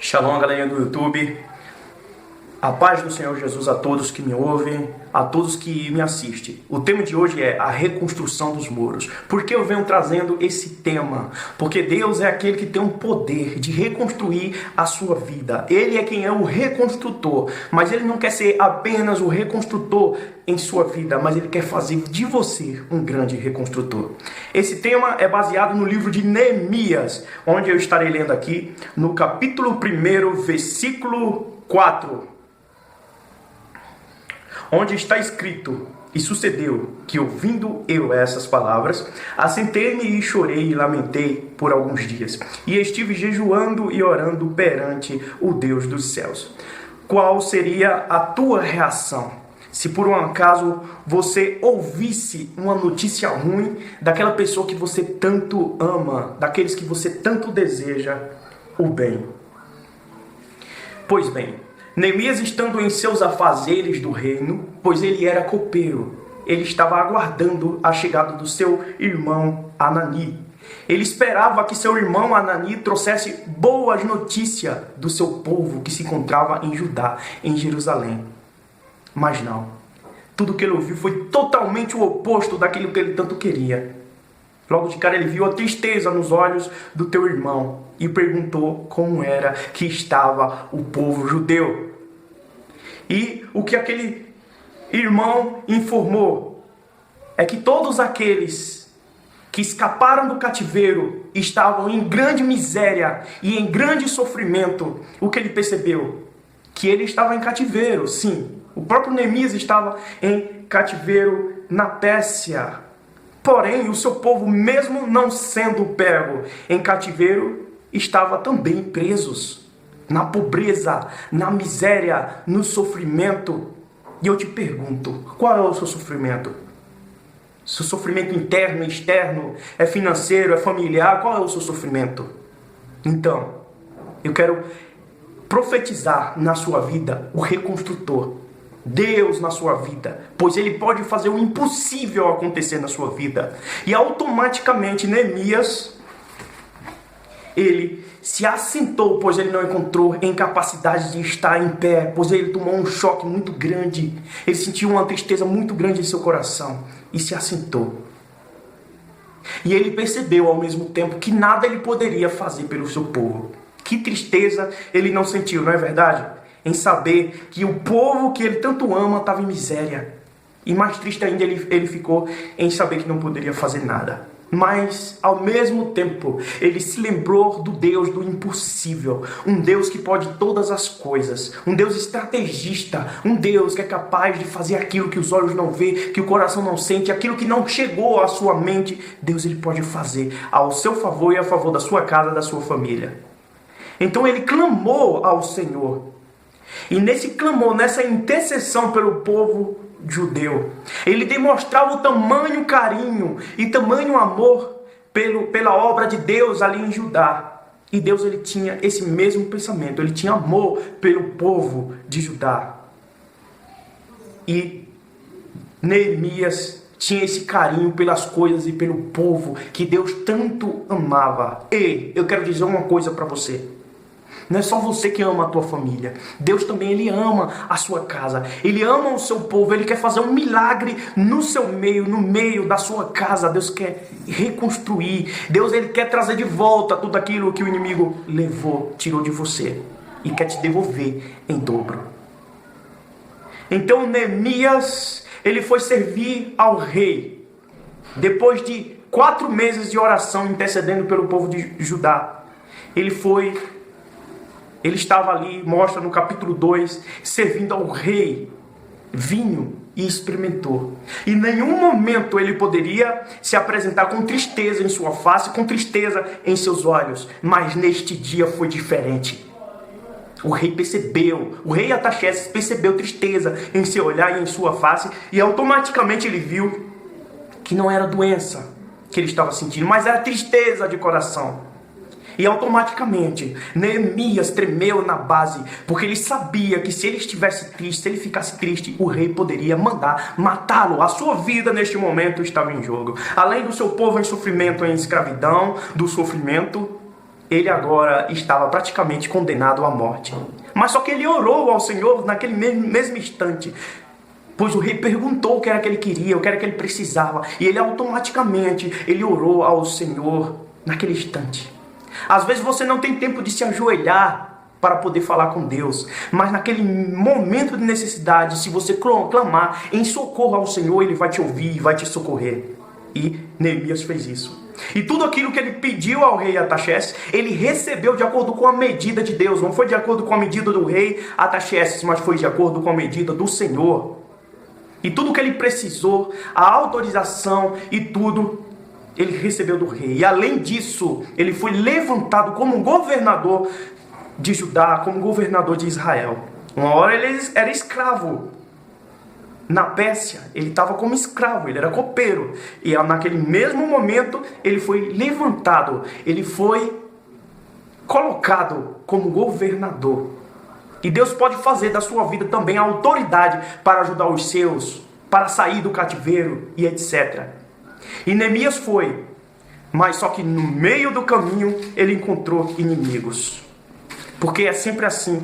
Shalom, galerinha do YouTube. A paz do Senhor Jesus a todos que me ouvem, a todos que me assistem. O tema de hoje é a reconstrução dos muros. Por que eu venho trazendo esse tema? Porque Deus é aquele que tem o poder de reconstruir a sua vida. Ele é quem é o reconstrutor, mas Ele não quer ser apenas o reconstrutor em sua vida, mas Ele quer fazer de você um grande reconstrutor. Esse tema é baseado no livro de Neemias, onde eu estarei lendo aqui no capítulo 1, versículo 4. Onde está escrito: e sucedeu que, ouvindo eu essas palavras, assentei-me e chorei e lamentei por alguns dias, e estive jejuando e orando perante o Deus dos céus. Qual seria a tua reação se por um acaso você ouvisse uma notícia ruim daquela pessoa que você tanto ama, daqueles que você tanto deseja o bem? Pois bem, Neemias, estando em seus afazeres do reino, pois ele era copeiro, ele estava aguardando a chegada do seu irmão Anani. Ele esperava que seu irmão Anani trouxesse boas notícias do seu povo que se encontrava em Judá, em Jerusalém. Mas não. Tudo que ele ouviu foi totalmente o oposto daquilo que ele tanto queria. Logo de cara ele viu a tristeza nos olhos do teu irmão e perguntou como era que estava o povo judeu. E o que aquele irmão informou é que todos aqueles que escaparam do cativeiro estavam em grande miséria e em grande sofrimento. O que ele percebeu? Que ele estava em cativeiro, sim. O próprio Neemias estava em cativeiro na Pérsia. Porém, o seu povo, mesmo não sendo pego em cativeiro, estava também presos na pobreza, na miséria, no sofrimento. E eu te pergunto, qual é o seu sofrimento? Seu sofrimento interno, externo, é financeiro, é familiar? Qual é o seu sofrimento? Então, eu quero profetizar na sua vida o reconstrutor, Deus na sua vida, pois Ele pode fazer o impossível acontecer na sua vida. E automaticamente Neemias, ele se assentou, pois ele não encontrou em capacidade de estar em pé, pois ele tomou um choque muito grande, ele sentiu uma tristeza muito grande em seu coração e se assentou. E ele percebeu ao mesmo tempo que nada ele poderia fazer pelo seu povo. Que tristeza ele não sentiu, não é verdade? Em saber que o povo que ele tanto ama estava em miséria. E mais triste ainda ele ficou em saber que não poderia fazer nada. Mas, ao mesmo tempo, ele se lembrou do Deus do impossível. Um Deus que pode todas as coisas. Um Deus estrategista. Um Deus que é capaz de fazer aquilo que os olhos não veem, que o coração não sente, aquilo que não chegou à sua mente. Deus ele pode fazer ao seu favor e a favor da sua casa, da sua família. Então ele clamou ao Senhor. E nesse clamor, nessa intercessão pelo povo judeu, ele demonstrava o tamanho carinho e tamanho amor pela obra de Deus ali em Judá. E Deus ele tinha esse mesmo pensamento, ele tinha amor pelo povo de Judá. E Neemias tinha esse carinho pelas coisas e pelo povo que Deus tanto amava. E eu quero dizer uma coisa para você. Não é só você que ama a tua família. Deus também ele ama a sua casa. Ele ama o seu povo. Ele quer fazer um milagre no seu meio, no meio da sua casa. Deus quer reconstruir. Deus ele quer trazer de volta tudo aquilo que o inimigo levou, tirou de você. E quer te devolver em dobro. Então Neemias, ele foi servir ao rei. Depois de 4 meses de oração intercedendo pelo povo de Judá. Ele estava ali, mostra no capítulo 2, servindo ao rei vinho e experimentou. E em nenhum momento ele poderia se apresentar com tristeza em sua face, com tristeza em seus olhos. Mas neste dia foi diferente. O rei percebeu, o rei Artaxerxes percebeu tristeza em seu olhar e em sua face. E automaticamente ele viu que não era doença que ele estava sentindo, mas era tristeza de coração. E automaticamente Neemias tremeu na base, porque ele sabia que se ele estivesse triste, se ele ficasse triste, o rei poderia mandar matá-lo. A sua vida neste momento estava em jogo. Além do seu povo em sofrimento, em escravidão, do sofrimento, ele agora estava praticamente condenado à morte. Mas só que ele orou ao Senhor naquele mesmo instante, pois o rei perguntou o que era que ele queria, o que era que ele precisava, e ele automaticamente orou ao Senhor naquele instante. Às vezes você não tem tempo de se ajoelhar para poder falar com Deus, mas naquele momento de necessidade, se você clamar em socorro ao Senhor, Ele vai te ouvir e vai te socorrer. E Neemias fez isso. E tudo aquilo que ele pediu ao rei Artaxerxes, ele recebeu de acordo com a medida de Deus. Não foi de acordo com a medida do rei Artaxerxes, mas foi de acordo com a medida do Senhor. E tudo que ele precisou, a autorização e tudo, ele recebeu do rei. E além disso, ele foi levantado como governador de Judá, como governador de Israel. Uma hora ele era escravo. Na Pérsia, ele estava como escravo, ele era copeiro. E naquele mesmo momento, ele foi levantado, ele foi colocado como governador. E Deus pode fazer da sua vida também a autoridade para ajudar os seus, para sair do cativeiro e etc. E Neemias foi, mas só que no meio do caminho ele encontrou inimigos. Porque é sempre assim.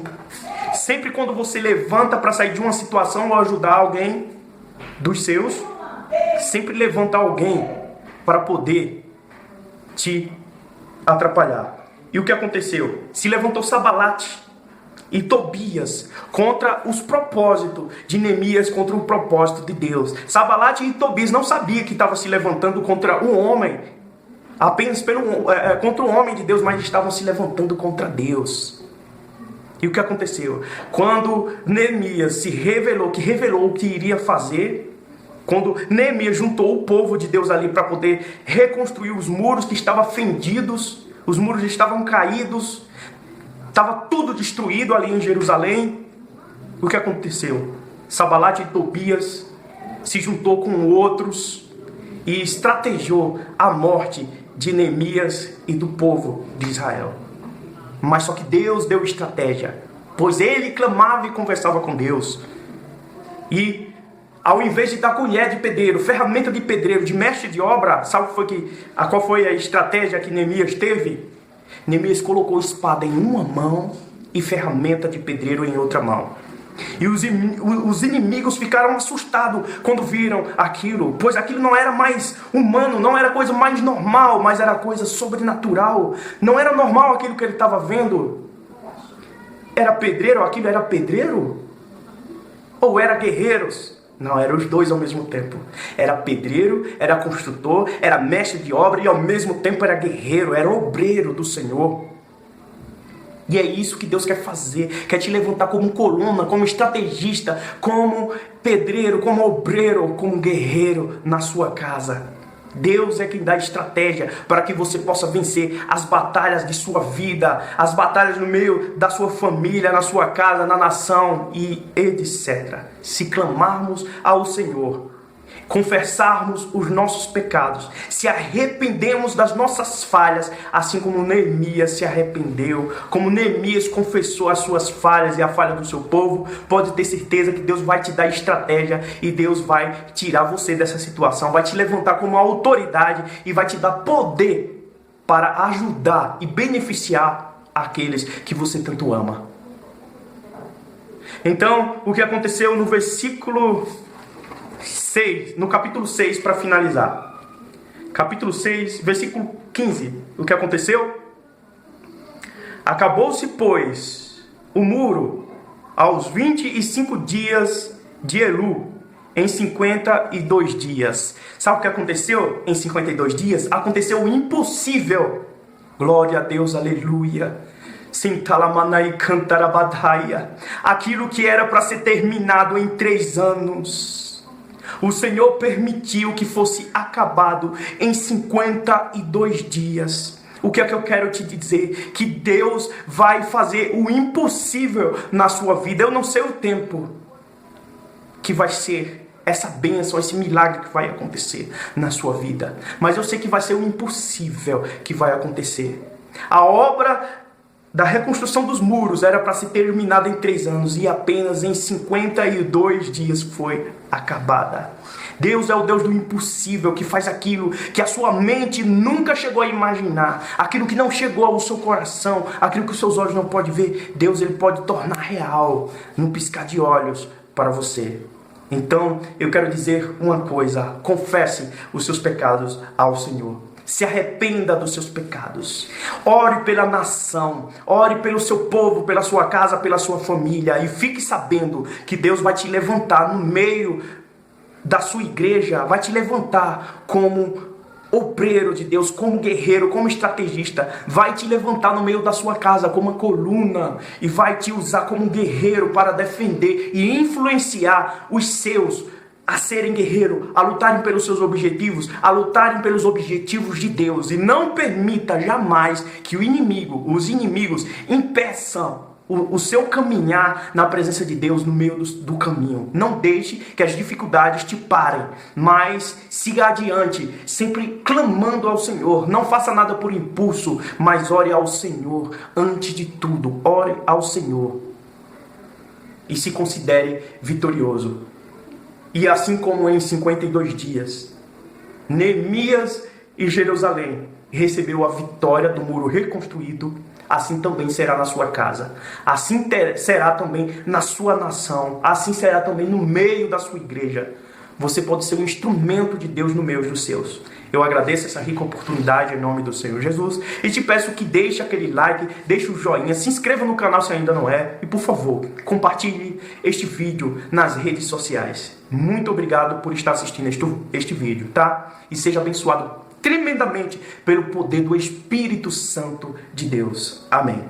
Sempre quando você levanta para sair de uma situação ou ajudar alguém dos seus, sempre levanta alguém para poder te atrapalhar. E o que aconteceu? Se levantou Sanbalate e Tobias contra os propósitos de Neemias, contra o propósito de Deus. Sanbalate e Tobias não sabiam que estava se levantando contra um homem, apenas contra o homem de Deus, mas estavam se levantando contra Deus. E o que aconteceu? Quando Neemias revelou o que iria fazer, quando Neemias juntou o povo de Deus ali para poder reconstruir os muros que estavam fendidos, os muros estavam caídos, estava tudo destruído ali em Jerusalém, o que aconteceu? Sanbalate e Tobias se juntou com outros e estrategou a morte de Neemias e do povo de Israel. Mas só que Deus deu estratégia, pois ele clamava e conversava com Deus. E ao invés de dar colher de pedreiro, ferramenta de pedreiro, de mestre de obra, sabe qual foi a estratégia que Neemias teve? Neemias colocou espada em uma mão e ferramenta de pedreiro em outra mão. E os inimigos ficaram assustados quando viram aquilo, pois aquilo não era mais humano, não era coisa mais normal, mas era coisa sobrenatural. Não era normal aquilo que ele estava vendo. Era pedreiro, aquilo era pedreiro? Ou era guerreiros? Não, eram os dois ao mesmo tempo. Era pedreiro, era construtor, era mestre de obra e ao mesmo tempo era guerreiro, era obreiro do Senhor. E é isso que Deus quer fazer, quer te levantar como coluna, como estrategista, como pedreiro, como obreiro, como guerreiro na sua casa. Deus é quem dá estratégia para que você possa vencer as batalhas de sua vida, as batalhas no meio da sua família, na sua casa, na nação e etc. Se clamarmos ao Senhor, confessarmos os nossos pecados, se arrependemos das nossas falhas, assim como Neemias se arrependeu, como Neemias confessou as suas falhas e a falha do seu povo, pode ter certeza que Deus vai te dar estratégia e Deus vai tirar você dessa situação, vai te levantar como autoridade e vai te dar poder para ajudar e beneficiar aqueles que você tanto ama. Então, o que aconteceu no versículo 6, no capítulo 6, para finalizar. Capítulo 6, versículo 15. O que aconteceu? Acabou-se, pois, o muro aos 25 dias de Elu, em 52 dias. Sabe o que aconteceu em 52 dias? Aconteceu o impossível. Glória a Deus, aleluia. Sintalamanai cantarabadaia. Aquilo que era para ser terminado em 3 anos. O Senhor permitiu que fosse acabado em 52 dias. O que é que eu quero te dizer? Que Deus vai fazer o impossível na sua vida. Eu não sei o tempo que vai ser essa bênção, esse milagre que vai acontecer na sua vida. Mas eu sei que vai ser o impossível que vai acontecer. A obra da reconstrução dos muros era para ser terminada em 3 anos e apenas em 52 dias foi acabada. Deus é o Deus do impossível, que faz aquilo que a sua mente nunca chegou a imaginar, aquilo que não chegou ao seu coração, aquilo que os seus olhos não podem ver. Deus, ele pode tornar real num piscar de olhos para você. Então, eu quero dizer uma coisa: confesse os seus pecados ao Senhor. Se arrependa dos seus pecados. Ore pela nação, ore pelo seu povo, pela sua casa, pela sua família. E fique sabendo que Deus vai te levantar no meio da sua igreja, vai te levantar como obreiro de Deus, como guerreiro, como estrategista. Vai te levantar no meio da sua casa como uma coluna e vai te usar como um guerreiro para defender e influenciar os seus a serem guerreiros, a lutarem pelos seus objetivos, a lutarem pelos objetivos de Deus. E não permita jamais que os inimigos impeçam o seu caminhar na presença de Deus no meio do caminho. Não deixe que as dificuldades te parem, mas siga adiante, sempre clamando ao Senhor. Não faça nada por impulso, mas ore ao Senhor antes de tudo. Ore ao Senhor e se considere vitorioso. E assim como em 52 dias, Neemias e Jerusalém recebeu a vitória do muro reconstruído, assim também será na sua casa, assim será também na sua nação, assim será também no meio da sua igreja. Você pode ser um instrumento de Deus no meio dos seus. Eu agradeço essa rica oportunidade em nome do Senhor Jesus e te peço que deixe aquele like, deixe o joinha, se inscreva no canal se ainda não é e, por favor, compartilhe este vídeo nas redes sociais. Muito obrigado por estar assistindo este vídeo, tá? E seja abençoado tremendamente pelo poder do Espírito Santo de Deus. Amém.